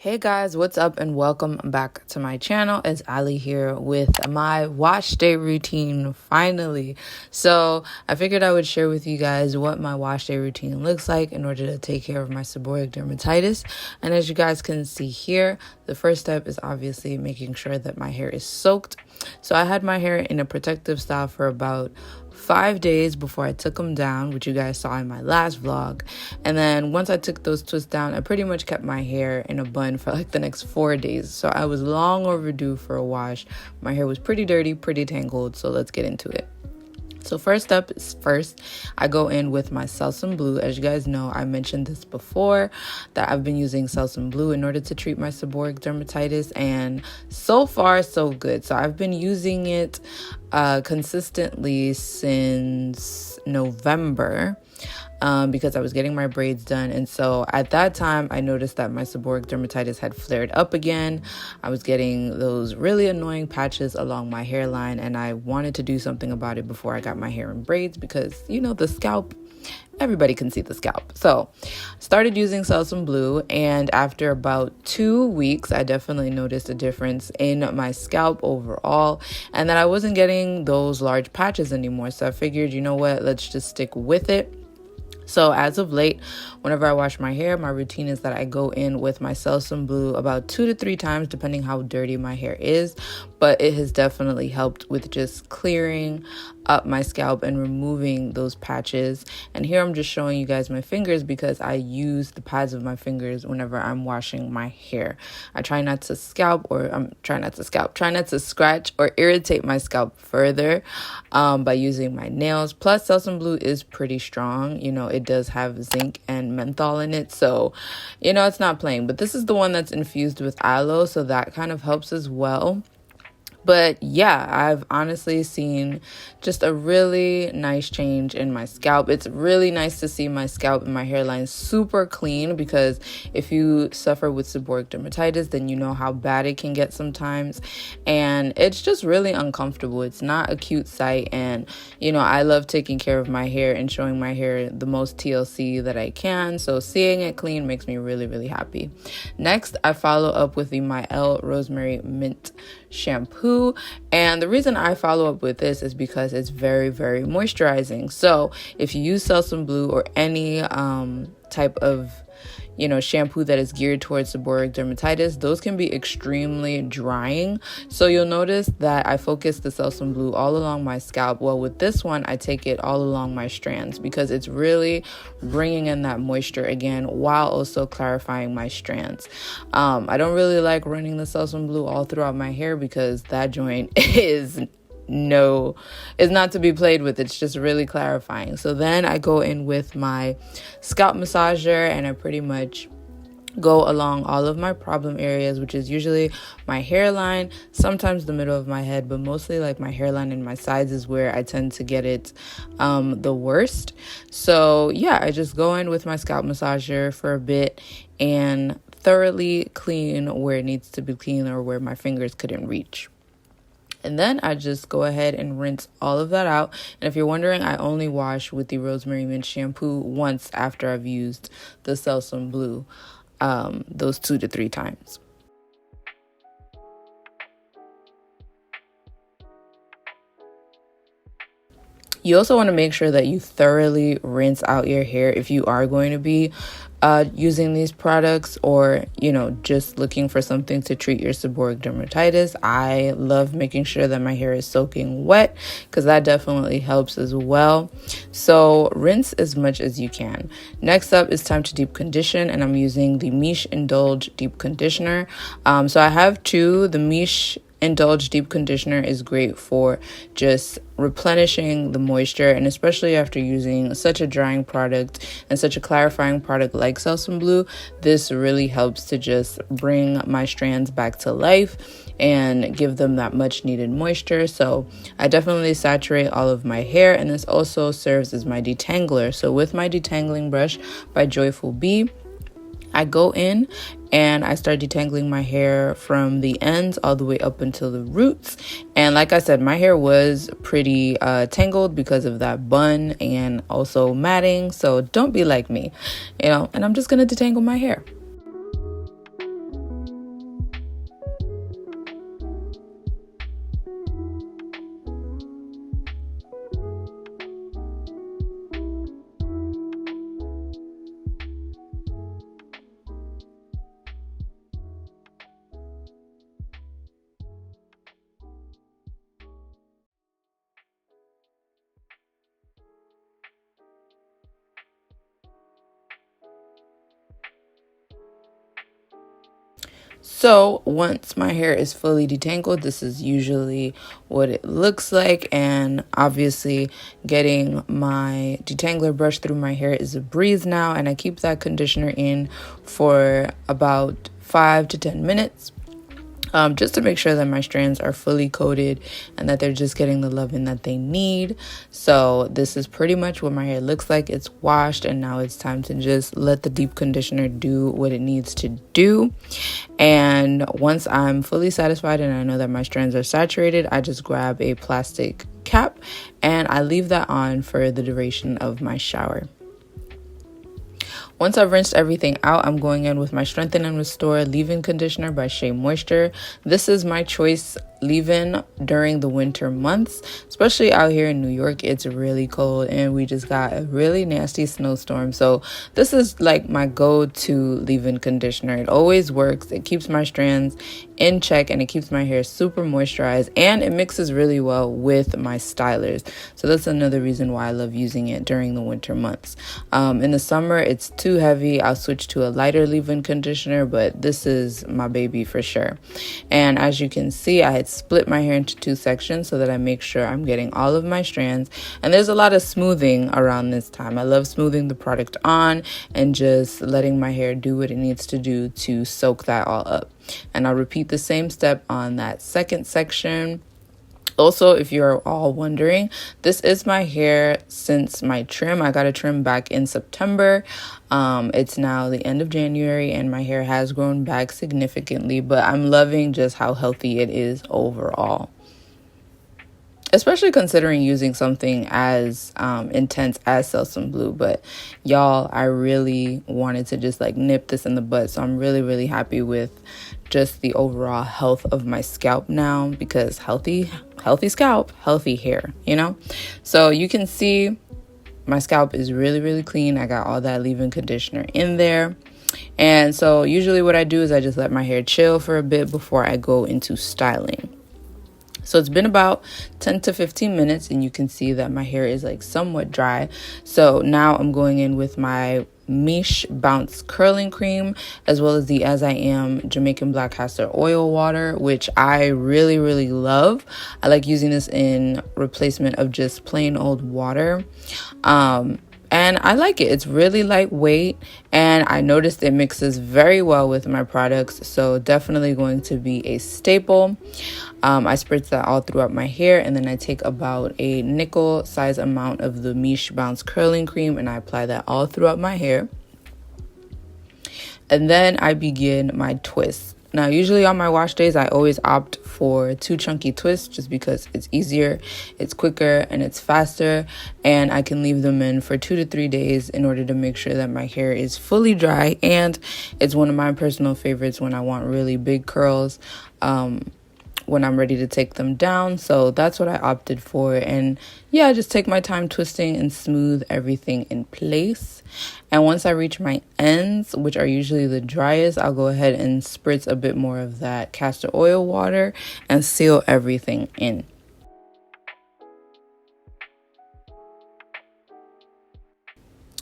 Hey guys, what's up and welcome back to my channel. It's Ali here with my wash day routine finally. So I figured I would share with you guys what my wash day routine looks like in order to take care of my seborrheic dermatitis. And as you guys can see here, the first step is obviously making sure that my hair is soaked. So I had my hair in a protective style for about 5 days before I took them down, which you guys saw in my last vlog. And then once I took those twists down, I pretty much kept my hair in a bun for like the next 4 days. So I was long overdue for a wash. My hair was pretty dirty, pretty tangled. So let's get into it. So first up is I go in with my Selsun Blue. As you guys know, I mentioned this before that I've been using Selsun Blue in order to treat my seborrheic dermatitis, and so far so good. So I've been using it consistently since November. Because I was getting my braids done. And so at that time, I noticed that my seborrheic dermatitis had flared up again. I was getting those really annoying patches along my hairline, and I wanted to do something about it before I got my hair in braids because, you know, the scalp, everybody can see the scalp. So started using Selsun Blue, and after about 2 weeks, I definitely noticed a difference in my scalp overall, and that I wasn't getting those large patches anymore. So I figured, you know what, let's just stick with it. So as of late, whenever I wash my hair, my routine is that I go in with my Selsun Blue about 2 to 3 times, depending how dirty my hair is. But it has definitely helped with just clearing up my scalp and removing those patches. And here I'm just showing you guys my fingers because I use the pads of my fingers whenever I'm washing my hair. I try not to try not to scratch or irritate my scalp further by using my nails. Plus, Selsun Blue is pretty strong. You know, it does have zinc and menthol in it, so you know it's not plain. But this is the one that's infused with aloe, so that kind of helps as well. But yeah, I've honestly seen just a really nice change in my scalp. It's really nice to see my scalp and my hairline super clean, because if you suffer with seborrheic dermatitis, then you know how bad it can get sometimes. And it's just really uncomfortable. It's not a cute sight. And, you know, I love taking care of my hair and showing my hair the most TLC that I can. So seeing it clean makes me really, really happy. Next, I follow up with the Mielle Rosemary Mint shampoo, and the reason I follow up with this is because it's very, very moisturizing. So if you use Selsun Blue or any type of shampoo that is geared towards seborrheic dermatitis, those can be extremely drying. So you'll notice that I focus the Selsun Blue all along my scalp. Well, with this one, I take it all along my strands because it's really bringing in that moisture again while also clarifying my strands. I don't really like running the Selsun Blue all throughout my hair because that joint is not to be played with. It's just really clarifying. So then I go in with my scalp massager, and I pretty much go along all of my problem areas, which is usually my hairline, sometimes the middle of my head, but mostly like my hairline and my sides is where I tend to get it the worst. So yeah, I just go in with my scalp massager for a bit and thoroughly clean where it needs to be clean or where my fingers couldn't reach. And then I just go ahead and rinse all of that out. And if you're wondering, I only wash with the Rosemary Mint shampoo once after I've used the Selsun Blue, those 2 to 3 times. You also want to make sure that you thoroughly rinse out your hair if you are going to be using these products, or just looking for something to treat your seborrheic dermatitis. I love making sure that my hair is soaking wet because that definitely helps as well. So rinse as much as you can. Next up is time to deep condition, and I'm using the Miche Indulge deep conditioner. So I have 2. The Miche Indulge deep conditioner is great for just replenishing the moisture, and especially after using such a drying product and such a clarifying product like Selsun Blue, this really helps to just bring my strands back to life and give them that much needed moisture. So I definitely saturate all of my hair, and this also serves as my detangler. So with my detangling brush by Joyful Bee, I go in and I start detangling my hair from the ends all the way up until the roots. And like I said, my hair was pretty tangled because of that bun and also matting. So don't be like me, and I'm just going to detangle my hair. So once my hair is fully detangled, this is usually what it looks like. And obviously getting my detangler brush through my hair is a breeze now. And I keep that conditioner in for about 5 to 10 minutes. Just to make sure that my strands are fully coated and that they're just getting the loving that they need. So this is pretty much what my hair looks like. It's washed, and now it's time to just let the deep conditioner do what it needs to do. And once I'm fully satisfied and I know that my strands are saturated, I just grab a plastic cap and I leave that on for the duration of my shower. Once I've rinsed everything out, I'm going in with my Strengthen and Restore Leave-In Conditioner by Shea Moisture. This is my choice leave-in during the winter months, especially out here in New York. It's really cold and we just got a really nasty snowstorm. So this is like my go-to leave-in conditioner. It always works. It keeps my strands in check and it keeps my hair super moisturized, and it mixes really well with my stylers. So that's another reason why I love using it during the winter months. In the summer, it's too heavy. I'll switch to a lighter leave-in conditioner, but this is my baby for sure. And as you can see, I had split my hair into 2 sections so that I make sure I'm getting all of my strands. And there's a lot of smoothing around this time. I love smoothing the product on and just letting my hair do what it needs to do to soak that all up. And I'll repeat the same step on that second section. Also, if you're all wondering, this is my hair since my trim. I got a trim back in September. It's now the end of January and my hair has grown back significantly, but I'm loving just how healthy it is overall. Especially considering using something as intense as Selsun Blue. But y'all, I really wanted to just like nip this in the bud. So I'm really, really happy with just the overall health of my scalp now, because healthy scalp, healthy hair, you know? So you can see my scalp is really, really clean. I got all that leave-in conditioner in there. And so usually what I do is I just let my hair chill for a bit before I go into styling. So it's been about 10 to 15 minutes and you can see that my hair is like somewhat dry. So now I'm going in with my Miche Bounce Curling Cream, as well as the As I Am Jamaican Black Castor Oil Water, which I really, really love. I like using this in replacement of just plain old water. And I like it. It's really lightweight and I noticed it mixes very well with my products. So definitely going to be a staple. I spritz that all throughout my hair, and then I take about a nickel size amount of the Miche Bounce Curling Cream and I apply that all throughout my hair. And then I begin my twists. Now, usually on my wash days, I always opt for 2 chunky twists just because it's easier, it's quicker, and it's faster. And I can leave them in for 2 to 3 days in order to make sure that my hair is fully dry. And it's one of my personal favorites when I want really big curls, when I'm ready to take them down. So that's what I opted for. And yeah, I just take my time twisting and smooth everything in place. And once I reach my ends, which are usually the driest, I'll go ahead and spritz a bit more of that castor oil water and seal everything in.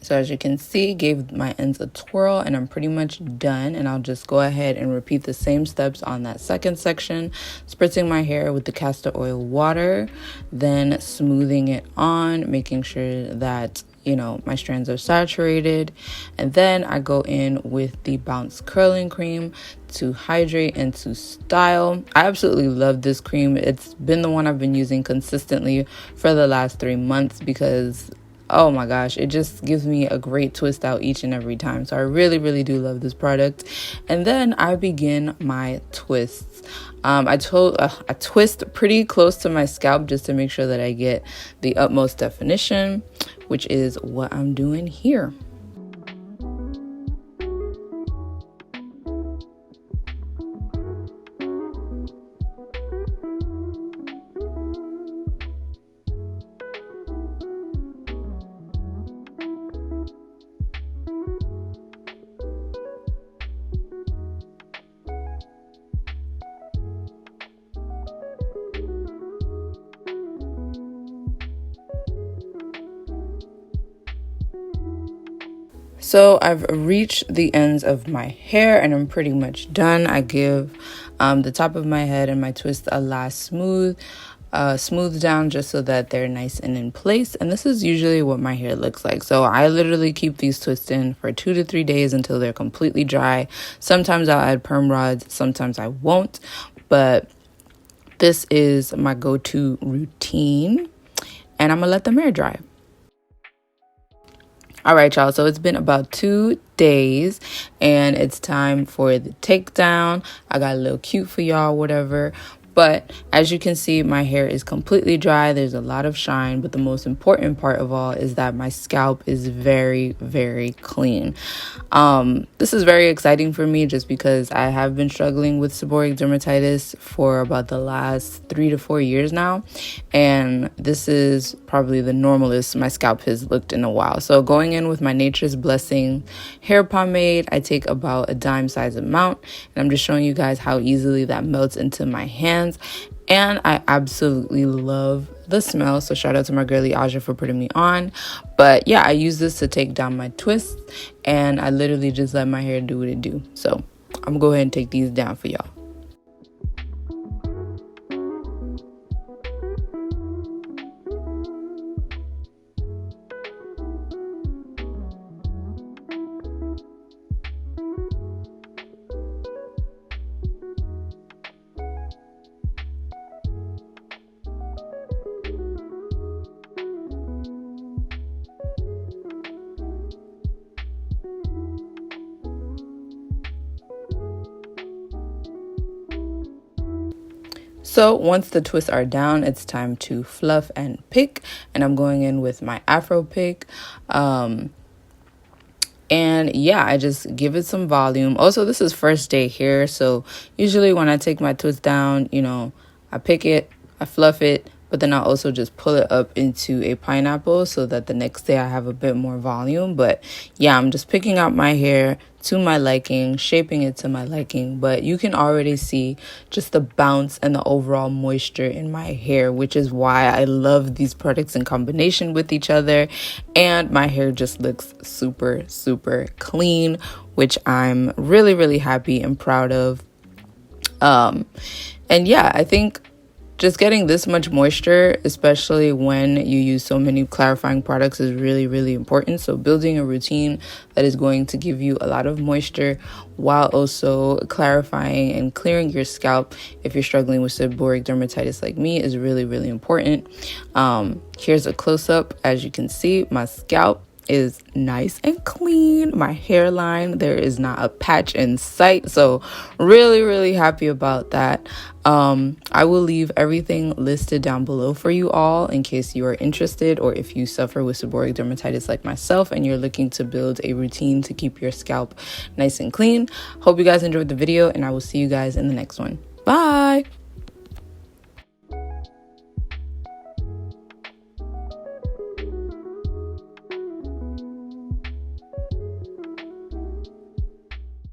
So as you can see, gave my ends a twirl and I'm pretty much done. And I'll just go ahead and repeat the same steps on that second section, spritzing my hair with the castor oil water, then smoothing it on, making sure that, you know, my strands are saturated. And then I go in with the Bounce Curling Cream to hydrate and to style. I absolutely love this cream. It's been the one I've been using consistently for the last 3 months because oh my gosh, it just gives me a great twist out each and every time. So I really, really do love this product. And then I begin my twists. I twist pretty close to my scalp just to make sure that I get the utmost definition, which is what I'm doing here. So I've reached the ends of my hair and I'm pretty much done. I give the top of my head and my twist a last smooth down just so that they're nice and in place. And this is usually what my hair looks like. So I literally keep these twists in for 2 to 3 days until they're completely dry. Sometimes I'll add perm rods, sometimes I won't, but this is my go-to routine and I'm gonna let them air dry. All right, y'all, so it's been about 2 days and it's time for the takedown. I got a little cute for y'all, whatever. But as you can see, my hair is completely dry. There's a lot of shine, but the most important part of all is that my scalp is very, very clean. This is very exciting for me just because I have been struggling with seborrheic dermatitis for about the last 3 to 4 years now. And this is probably the normalest my scalp has looked in a while. So going in with my Nature's Blessing hair pomade, I take about a dime size amount. And I'm just showing you guys how easily that melts into my hands. And I absolutely love the smell, so shout out to my girly Aja for putting me on. But yeah, I use this to take down my twists and I literally just let my hair do what it do. So I'm gonna go ahead and take these down for y'all. So once the twists are down, it's time to fluff and pick, and I'm going in with my Afro pick. And yeah, I just give it some volume. Also, this is first day hair, so usually when I take my twist down, you know, I pick it, I fluff it, but then I'll also just pull it up into a pineapple so that the next day I have a bit more volume. But yeah, I'm just picking out my hair to my liking, shaping it to my liking, but you can already see just the bounce and the overall moisture in my hair, which is why I love these products in combination with each other. And my hair just looks super, super clean, which I'm really, really happy and proud of. And yeah, I think just getting this much moisture, especially when you use so many clarifying products, is really, really important. So building a routine that is going to give you a lot of moisture while also clarifying and clearing your scalp if you're struggling with seborrheic dermatitis like me is really, really important. Here's a close-up. As you can see, my scalp is nice and clean. My hairline, there is not a patch in sight, so really, really happy about that. I will leave everything listed down below for you all in case you are interested, or if you suffer with seborrheic dermatitis like myself and you're looking to build a routine to keep your scalp nice and clean. Hope you guys enjoyed the video and I will see you guys in the next one. Bye.